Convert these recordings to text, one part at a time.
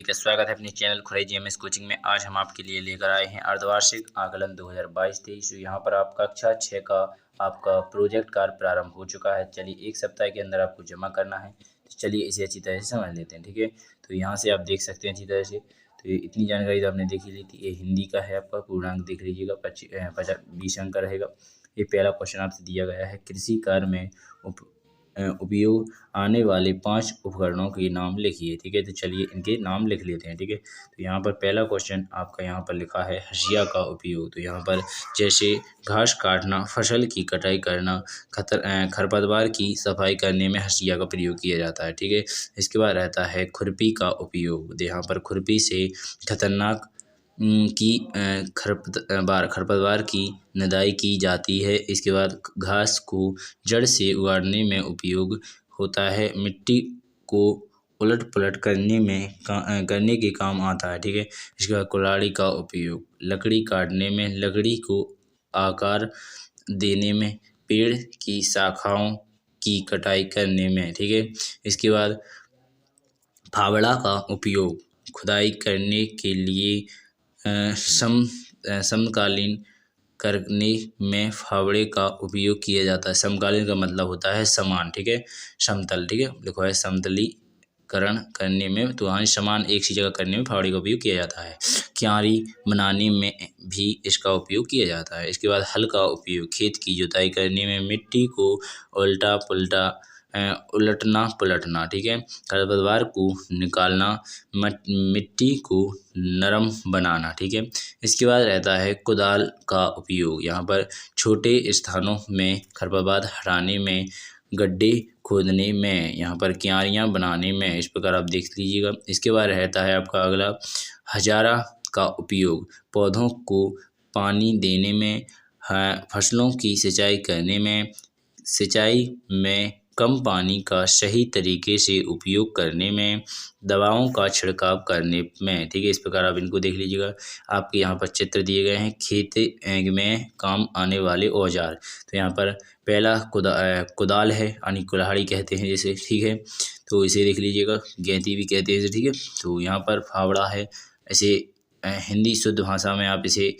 ठीक है, स्वागत है अपने चैनल खुराई जीएमएस कोचिंग में। आज हम आपके लिए लेकर आए हैं अर्धवार्षिक आकलन 2022-23। यहाँ पर आप कक्षा 6 का आपका प्रोजेक्ट कार्य प्रारंभ हो चुका है। चलिए, एक सप्ताह के अंदर आपको जमा करना है। तो चलिए इसे अच्छी तरह से समझ लेते हैं। ठीक है, तो यहाँ से आप देख सकते हैं अच्छी तरह से। तो ये इतनी जानकारी तो आपने देख ही ली थी। ये हिंदी का है, आपका पूर्णांक देख लीजिएगा, 20 अंक का रहेगा। ये पहला क्वेश्चन आपसे दिया गया है, कृषि कार्य में उपयोग आने वाले 5 उपकरणों के नाम लिखिए। ठीक है, तो चलिए इनके नाम लिख लेते हैं। ठीक है, तो यहाँ पर पहला क्वेश्चन आपका यहाँ पर लिखा है हंसिया का उपयोग। तो यहाँ पर जैसे घास काटना, फसल की कटाई करना, खरपतवार की सफाई करने में हंसिया का प्रयोग किया जाता है। ठीक है, इसके बाद रहता है खुरपी का उपयोग। तो यहाँ पर खुरपी से खतरनाक की खरपतवार की निदाई की जाती है। इसके बाद घास को जड़ से उगाड़ने में उपयोग होता है। मिट्टी को उलट पलट करने के काम आता है। ठीक है, इसके बाद कुल्हाड़ी का उपयोग लकड़ी काटने में, लकड़ी को आकार देने में, पेड़ की शाखाओं की कटाई करने में। ठीक है, इसके बाद फावड़ा का उपयोग खुदाई करने के लिए समकालीन करने में फावड़े का उपयोग किया जाता है। समकालीन का मतलब होता है समान। ठीक है, समतल। ठीक है, लिखो है समतलीकरण करने में, तो हाँ, समान एक सी जगह करने में फावड़े का उपयोग किया जाता है। क्यारी बनाने में भी इसका उपयोग किया जाता है। इसके बाद हल का उपयोग खेत की जुताई करने में, मिट्टी को उल्टा पुल्टा उलटना पलटना। ठीक है, खरपतवार को निकालना, मिट्टी को नरम बनाना। ठीक है, इसके बाद रहता है कुदाल का उपयोग। यहाँ पर छोटे स्थानों में खरपतवार हटाने में, गड्ढे खोदने में, यहाँ पर क्यारियाँ बनाने में। इस प्रकार आप देख लीजिएगा। इसके बाद रहता है आपका अगला हजारा का उपयोग पौधों को पानी देने में, फसलों की सिंचाई करने में, सिंचाई में कम पानी का सही तरीके से उपयोग करने में, दवाओं का छिड़काव करने में। ठीक है, इस प्रकार आप इनको देख लीजिएगा। आपके यहाँ पर चित्र दिए गए हैं खेत में काम आने वाले औजार। तो यहाँ पर पहला कुदाल है, यानी कुल्हाड़ी कहते हैं जैसे। ठीक है, तो इसे देख लीजिएगा, गैंती भी कहते हैं इसे। ठीक है, तो यहाँ पर फावड़ा है, ऐसे हिंदी शुद्ध भाषा में आप इसे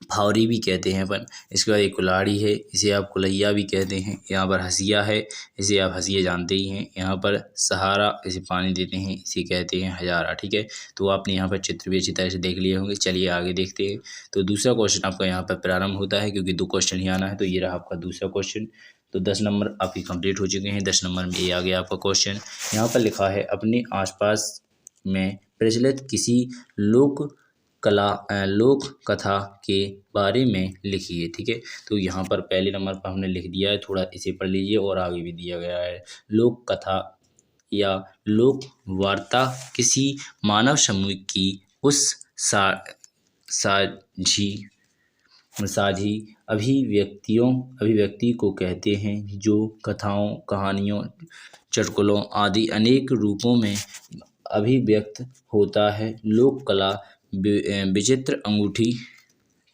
फावरी भी कहते हैं अपन। इसके बाद एक कुल्हाड़ी है, इसे आप कुलैया भी कहते हैं। यहाँ पर हंसिया है, इसे आप हंसिया जानते ही हैं। यहाँ पर सहारा, इसे पानी देते हैं, इसे कहते हैं हजारा। ठीक है, तो आपने यहाँ पर चित्र भी अच्छी तरह से देख लिए होंगे। चलिए आगे देखते हैं। तो दूसरा क्वेश्चन आपका यहाँ पर प्रारंभ होता है, क्योंकि 2 क्वेश्चन ही आना है। तो ये रहा आपका दूसरा क्वेश्चन। तो 10 नंबर आपके कंप्लीट हो चुके हैं। 10 नंबर में ये आ गया आपका क्वेश्चन। यहाँ पर लिखा है अपने आसपास में प्रचलित किसी लोक कथा के बारे में लिखिए। ठीक है, तो यहाँ पर पहले नंबर पर हमने लिख दिया है, थोड़ा इसे पढ़ लीजिए। और आगे भी दिया गया है, लोक कथा या लोक वार्ता किसी मानव समूह की उस साझी अभिव्यक्ति को कहते हैं जो कथाओं, कहानियों, चुटकुलों आदि अनेक रूपों में अभिव्यक्त होता है। लोक कला विचित्र अंगूठी।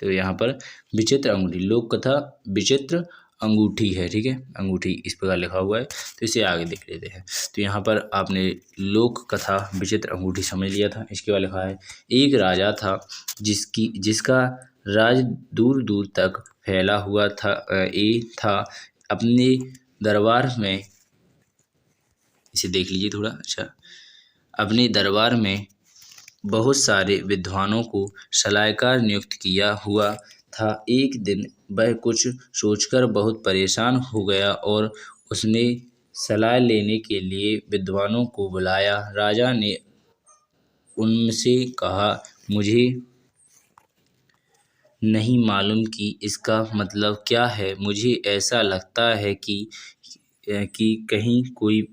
तो यहाँ पर विचित्र अंगूठी, लोक कथा विचित्र अंगूठी है। ठीक है, अंगूठी इस प्रकार लिखा हुआ है। तो इसे आगे देख लेते हैं। तो यहाँ पर आपने लोक कथा विचित्र अंगूठी समझ लिया था। इसके बाद लिखा है एक राजा था जिसका राज दूर दूर तक फैला हुआ था। अपने दरबार में, इसे देख लीजिए थोड़ा। अच्छा, अपने दरबार में बहुत सारे विद्वानों को सलाहकार नियुक्त किया हुआ था। एक दिन वह कुछ सोचकर बहुत परेशान हो गया और उसने सलाह लेने के लिए विद्वानों को बुलाया। राजा ने उनसे कहा, मुझे नहीं मालूम कि इसका मतलब क्या है। मुझे ऐसा लगता है कि कहीं कोई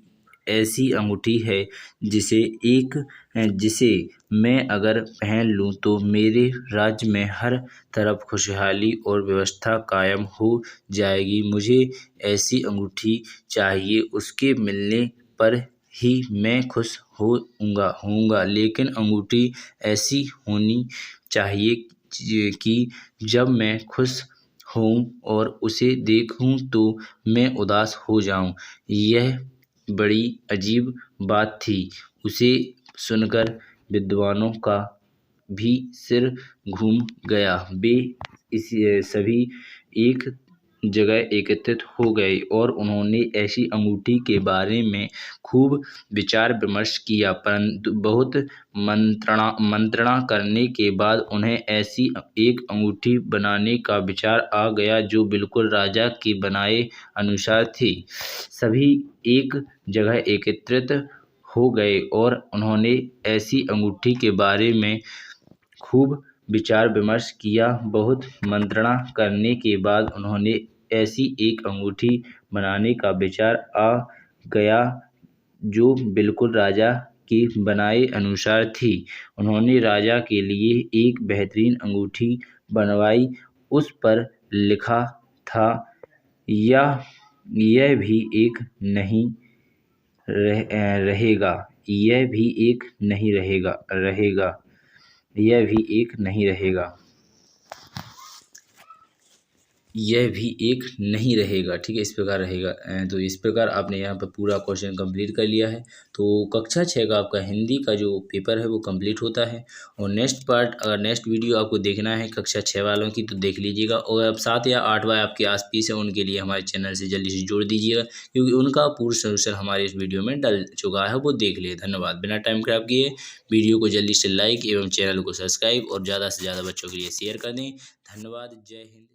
ऐसी अंगूठी है जिसे मैं अगर पहन लूँ तो मेरे राज्य में हर तरफ खुशहाली और व्यवस्था कायम हो जाएगी। मुझे ऐसी अंगूठी चाहिए, उसके मिलने पर ही मैं खुश होऊंगा। लेकिन अंगूठी ऐसी होनी चाहिए कि जब मैं खुश हूँ और उसे देखूँ तो मैं उदास हो जाऊँ। यह बड़ी अजीब बात थी। उसे सुनकर विद्वानों का भी सिर घूम गया। वे सभी एक जगह एकत्रित हो गए और उन्होंने ऐसी अंगूठी के बारे में खूब विचार विमर्श किया, परंतु बहुत मंत्रणा करने के बाद उन्हें ऐसी एक अंगूठी बनाने का विचार आ गया जो बिल्कुल राजा के बनाए अनुसार थी। सभी एक जगह एकत्रित हो गए और उन्होंने ऐसी अंगूठी के बारे में खूब विचार विमर्श किया। बहुत मंत्रणा करने के बाद उन्होंने ऐसी एक अंगूठी बनाने का विचार आ गया जो बिल्कुल राजा के बनाए अनुसार थी। उन्होंने राजा के लिए एक बेहतरीन अंगूठी बनवाई। उस पर लिखा था, यह भी एक नहीं रहेगा, यह भी एक नहीं रहेगा, यह भी एक नहीं रहेगा, यह भी एक नहीं रहेगा। ठीक है, इस प्रकार रहेगा। तो इस प्रकार आपने यहाँ पर पूरा क्वेश्चन कंप्लीट कर लिया है। तो कक्षा 6 का आपका हिंदी का जो पेपर है वो कंप्लीट होता है। और नेक्स्ट पार्ट, अगर नेक्स्ट वीडियो आपको देखना है कक्षा 6 वालों की तो देख लीजिएगा। और अब 7 या 8 वाले आपके आस पास है उनके लिए हमारे चैनल से जल्दी से जोड़ दीजिएगा, क्योंकि उनका पूर्ण सोल्यूशन हमारे इस वीडियो में डल चुका है, वो देख लिए। धन्यवाद। बिना टाइम खराब किए वीडियो को जल्दी से लाइक एवं चैनल को सब्सक्राइब और ज़्यादा से ज़्यादा बच्चों के लिए शेयर कर दें। धन्यवाद। जय हिंद।